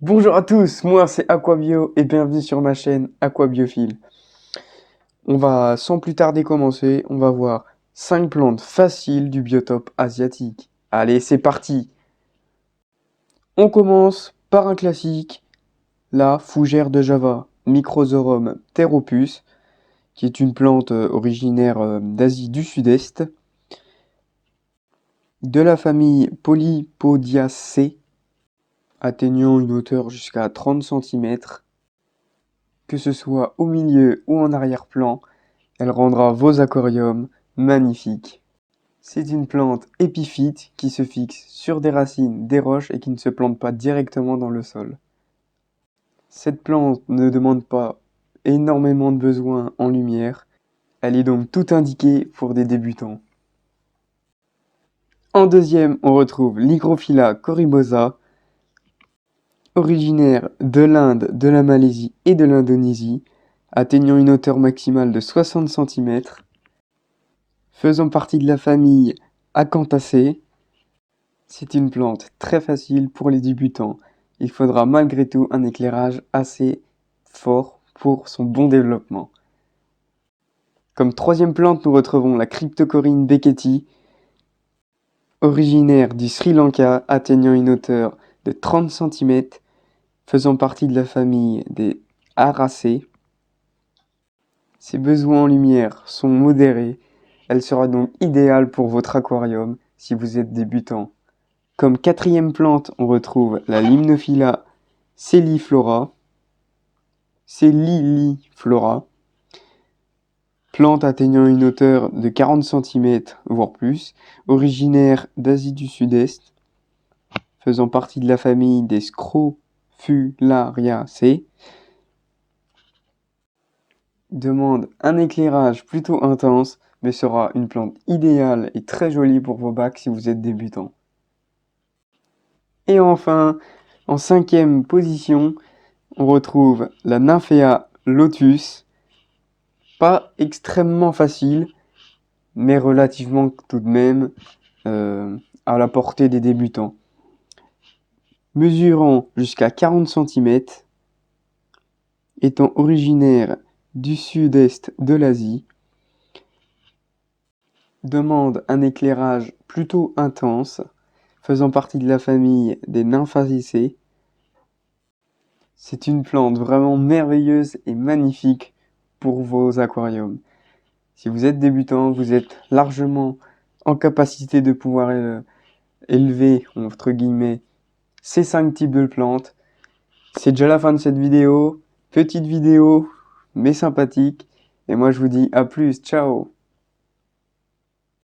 Bonjour à tous, moi c'est Aquabio et bienvenue sur ma chaîne Aquabiophile. On va sans plus tarder commencer, on va voir 5 plantes faciles du biotope asiatique. Allez, c'est parti! On commence par un classique, la fougère de Java, Microzorum pteropus, qui est une plante originaire d'Asie du Sud-Est, de la famille Polypodiaceae, atteignant une hauteur jusqu'à 30 cm. Que ce soit au milieu ou en arrière-plan, elle rendra vos aquariums magnifiques. C'est une plante épiphyte qui se fixe sur des racines des roches et qui ne se plante pas directement dans le sol. Cette plante ne demande pas énormément de besoin en lumière, elle est donc tout indiquée pour des débutants. En deuxième, on retrouve l'Hygrophila corybosa, originaire de l'Inde, de la Malaisie et de l'Indonésie, atteignant une hauteur maximale de 60 cm, faisant partie de la famille Acanthaceae. C'est une plante très facile pour les débutants. Il faudra malgré tout un éclairage assez fort pour son bon développement. Comme troisième plante, nous retrouvons la Cryptocoryne becketi, originaire du Sri Lanka, atteignant une hauteur de 30 cm, faisant partie de la famille des Aracées. Ses besoins en lumière sont modérés. Elle sera donc idéale pour votre aquarium si vous êtes débutant. Comme quatrième plante, on retrouve la Limnophila celliflora, plante atteignant une hauteur de 40 cm voire plus, originaire d'Asie du Sud-Est, faisant partie de la famille des Scrofulariaceae. Demande un éclairage plutôt intense, mais sera une plante idéale et très jolie pour vos bacs si vous êtes débutant. Et enfin, en cinquième position, on retrouve la Nymphea lotus, pas extrêmement facile, mais relativement tout de même à la portée des débutants. Mesurant jusqu'à 40 cm, étant originaire du sud-est de l'Asie, demande un éclairage plutôt intense, faisant partie de la famille des Nymphaceae. C'est une plante vraiment merveilleuse et magnifique pour vos aquariums. Si vous êtes débutant, vous êtes largement en capacité de pouvoir élever, entre guillemets, ces 5 types de plantes. C'est déjà la fin de cette vidéo. Petite vidéo, mais sympathique. Et moi je vous dis à plus, ciao!